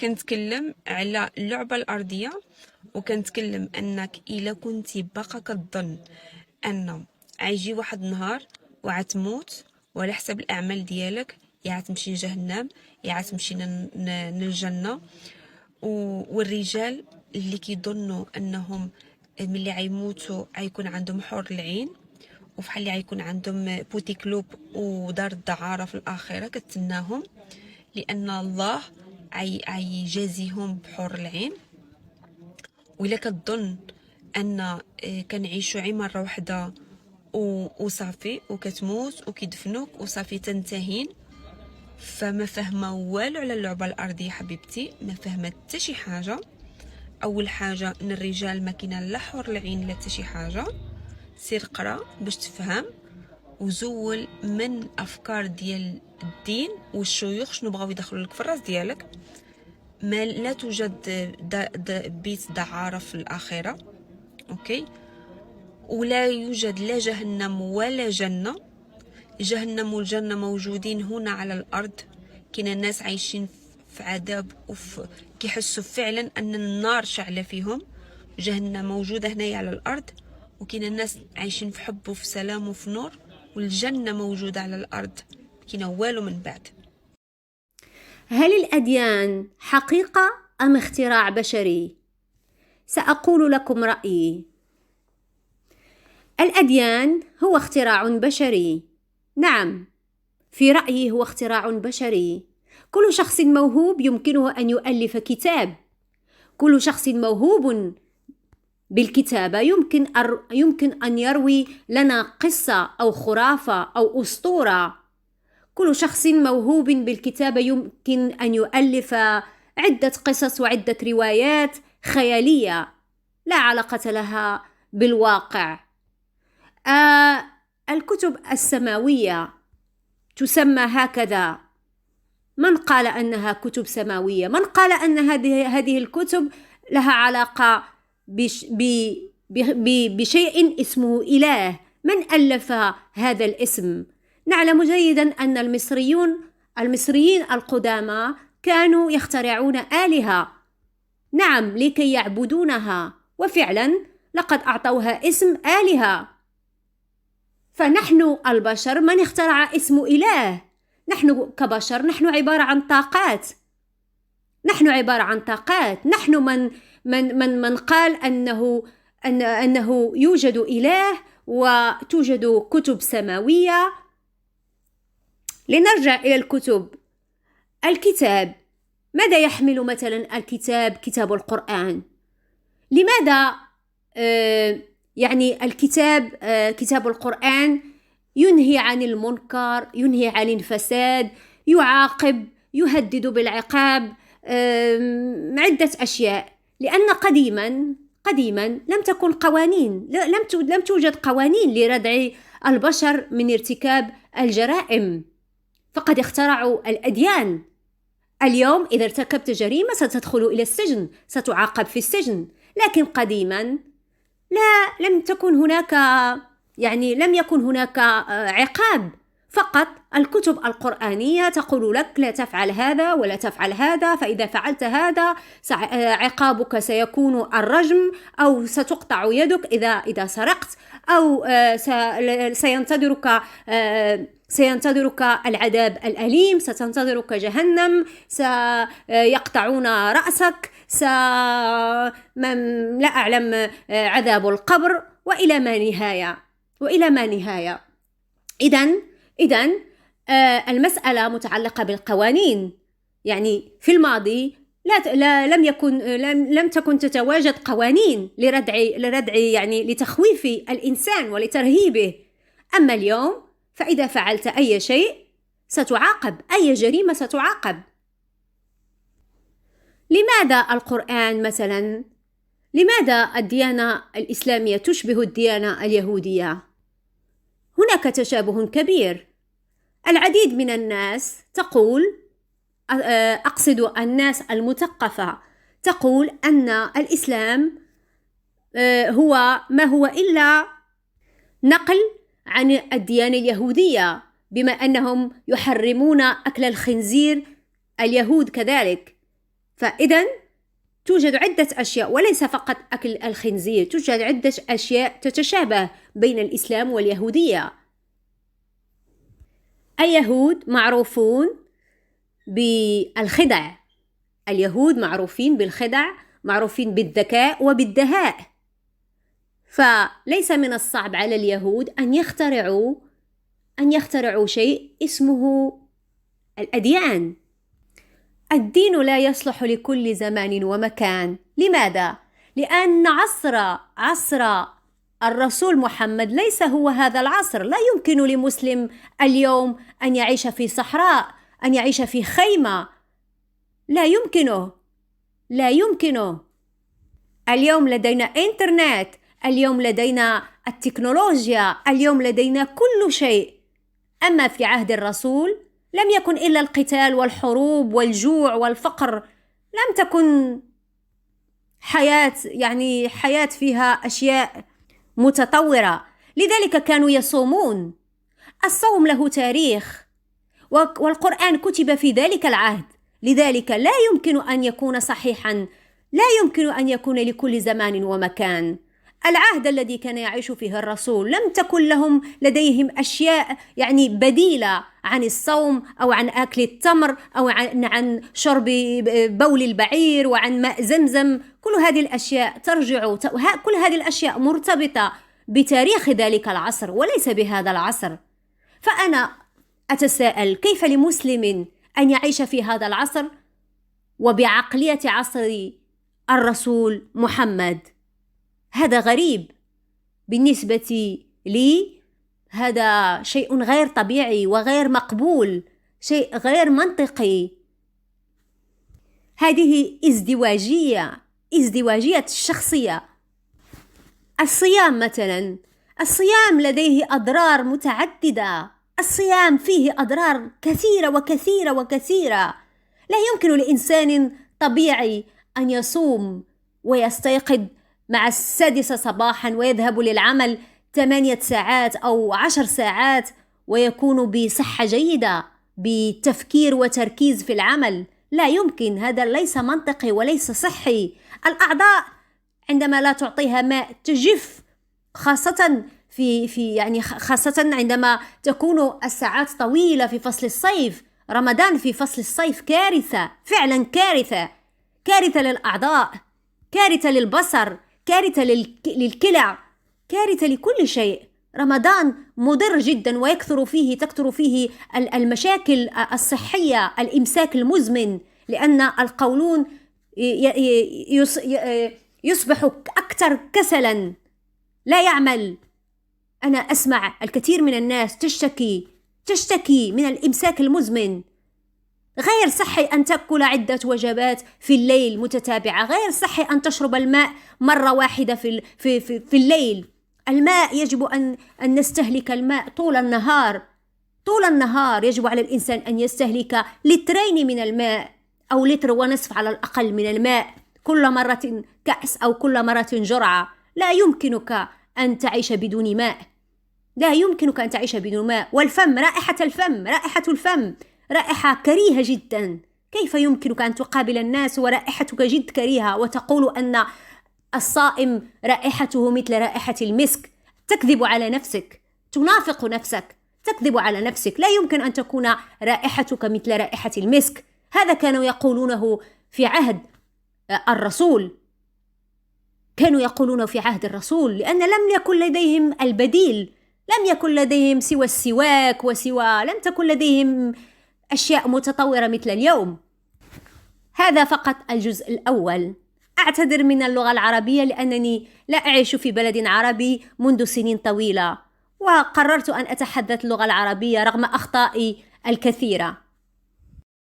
كنتكلم على اللعبة الأرضية، وكنتكلم أنك إلا كنتي باقا كتظن أن عيجي واحد النهار وعتموت، وعلى حسب الأعمال ديالك يا عتمشي لجهنم يا عتمشي للجنة. والرجال اللي كيظنوا أنهم ملي عيموتوا عيكون عندهم حور العين، وفحال اللي عيكون عندهم بوتي كلوب ودار الدعارة في الآخرة كتسناهم، لأن الله عيجازيهم بحور العين. وإلا كتظن أن كنعيشوا عي مرة واحدة وصافي وكتموت وكيدفنوك وصافي تنتهين، فما فهمه والو على اللعبة الأرضية حبيبتي، ما فهمه حتى شي حاجة. أول حاجة ان الرجال ما كاينه لا حور العين لا حتى شي حاجة. سير قرا باش تفهم، وزول من افكار ديال الدين والشيوخ شنو بغاو يدخلوا لك في الراس ديالك. ما لا توجد بيت دعارة في الآخرة، اوكي، ولا يوجد لا جهنم ولا جنة. جهنم والجنة موجودين هنا على الأرض، كاين الناس عايشين في عذاب كيحسوا فعلا أن النار شعلة فيهم. جهنم موجودة هنايا على الأرض، وكاين الناس عايشين في حب وفي سلام وفي نور، والجنة موجودة على الأرض كاينه والو من بعد. هل الأديان حقيقة أم اختراع بشري؟ سأقول لكم رأيي. الأديان هو اختراع بشري. نعم، في رأيي هو اختراع بشري. كل شخص موهوب يمكنه أن يؤلف كتاب. كل شخص موهوب بالكتابة يمكن أن يروي لنا قصة أو خرافة أو أسطورة. كل شخص موهوب بالكتابة يمكن أن يؤلف عدة قصص وعدة روايات خيالية لا علاقة لها بالواقع. الكتب السماوية تسمى هكذا. من قال أنها كتب سماوية؟ من قال أن هذه الكتب لها علاقة بشيء اسمه إله؟ من ألف هذا الاسم؟ نعلم جيدا أن المصريين القدامى كانوا يخترعون آلهة، نعم، لكي يعبدونها، وفعلا لقد أعطوها اسم آلهة. فنحن البشر من اخترع اسم إله؟ نحن كبشر نحن عبارة عن طاقات. نحن من قال أنه يوجد إله وتوجد كتب سماوية. لنرجع إلى الكتب. الكتاب، ماذا يحمل مثلا الكتاب؟ كتاب القرآن. لماذا يعني الكتاب كتاب القرآن ينهي عن المنكر، ينهي عن الفساد، يعاقب، يهدد بالعقاب، عدة أشياء. لأن قديما لم تكن قوانين، لم توجد قوانين لردع البشر من ارتكاب الجرائم، فقد اخترعوا الأديان. اليوم إذا ارتكبت جريمة ستدخل إلى السجن، ستعاقب في السجن. لكن قديما لم يكن هناك عقاب. فقط الكتب القرآنية تقول لك لا تفعل هذا ولا تفعل هذا، فإذا فعلت هذا عقابك سيكون الرجم، أو ستقطع يدك إذا سرقت، أو سينتظرك العذاب الأليم، ستنتظرك جهنم، سيقطعون رأسك، لا أعلم، عذاب القبر، وإلى ما نهاية. إذن المسألة متعلقة بالقوانين. يعني في الماضي لم تكن تتواجد قوانين لردع يعني لتخويف الإنسان ولترهيبه. أما اليوم فإذا فعلت أي شيء ستعاقب، أي جريمة ستعاقب. لماذا القرآن مثلا؟ لماذا الديانة الإسلامية تشبه الديانة اليهودية؟ هناك تشابه كبير. العديد من الناس تقول، أقصد الناس المثقفة، تقول أن الإسلام هو ما هو إلا نقل عن الديانة اليهودية، بما أنهم يحرمون أكل الخنزير، اليهود كذلك. فإذا توجد عدة أشياء وليس فقط أكل الخنزير، توجد عدة أشياء تتشابه بين الإسلام واليهودية. اليهود معروفون بالخدع، اليهود معروفين بالخدع، معروفين بالذكاء وبالدهاء، فليس من الصعب على اليهود أن يخترعوا شيء اسمه الأديان. الدين لا يصلح لكل زمان ومكان. لماذا؟ لأن عصر الرسول محمد ليس هو هذا العصر. لا يمكن لمسلم اليوم أن يعيش في صحراء، أن يعيش في خيمة، لا يمكنه. اليوم لدينا إنترنت، اليوم لدينا التكنولوجيا، اليوم لدينا كل شيء. أما في عهد الرسول لم يكن إلا القتال والحروب والجوع والفقر، لم تكن حياة فيها أشياء متطورة. لذلك كانوا يصومون. الصوم له تاريخ، والقرآن كتب في ذلك العهد، لذلك لا يمكن أن يكون صحيحا، لا يمكن أن يكون لكل زمان ومكان. العهد الذي كان يعيش فيه الرسول لم تكن لديهم أشياء بديلة عن الصوم أو عن أكل التمر أو عن شرب بول البعير وعن ماء زمزم. كل هذه الأشياء كل هذه الأشياء مرتبطة بتاريخ ذلك العصر وليس بهذا العصر. فأنا أتساءل كيف لمسلم أن يعيش في هذا العصر وبعقلية عصر الرسول محمد؟ هذا غريب بالنسبة لي، هذا شيء غير طبيعي وغير مقبول، شيء غير منطقي. هذه ازدواجية الشخصية. الصيام مثلا، الصيام لديه أضرار متعددة، الصيام فيه أضرار كثيرة وكثيرة وكثيرة. لا يمكن لإنسان طبيعي أن يصوم ويستيقظ مع 6 صباحا ويذهب للعمل 8 ساعات أو 10 ساعات ويكون بصحة جيدة، بتفكير وتركيز في العمل. لا يمكن، هذا ليس منطقي وليس صحي. الأعضاء عندما لا تعطيها ماء تجف، خاصة خاصة عندما تكون الساعات طويلة في فصل الصيف. رمضان في فصل الصيف كارثة، فعلا كارثة، كارثة للأعضاء، كارثة للبصر، كارثة للكلى، كارثة لكل شيء. رمضان مضر جدا تكثر فيه المشاكل الصحية، الإمساك المزمن، لأن القولون يصبح أكثر كسلا، لا يعمل. أنا أسمع الكثير من الناس تشتكي من الإمساك المزمن. غير صحي أن تأكل عدة وجبات في الليل متتابعة، غير صحي أن تشرب الماء مرة واحدة في الليل. الماء يجب أن نستهلك الماء طول النهار. طول النهار يجب على الإنسان أن يستهلك 2 من الماء أو 1.5 على الأقل من الماء، كل مرة كأس أو كل مرة جرعة. لا يمكنك أن تعيش بدون ماء، لا يمكنك أن تعيش بدون ماء. والفم، رائحة الفم رائحة كريهة جدا. كيف يمكنك أن تقابل الناس ورائحتك جد كريهة وتقول أن الصائم رائحته مثل رائحة المسك؟ تكذب على نفسك، تنافق نفسك، تكذب على نفسك. لا يمكن أن تكون رائحتك مثل رائحة المسك. هذا كانوا يقولونه في عهد الرسول، لأن لم يكن لديهم البديل، لم يكن لديهم سوى السواك لم تكن لديهم أشياء متطورة مثل اليوم. هذا فقط الجزء الأول. أعتذر من اللغة العربية لأنني لا أعيش في بلد عربي منذ سنين طويلة، وقررت أن أتحدث اللغة العربية رغم أخطائي الكثيرة.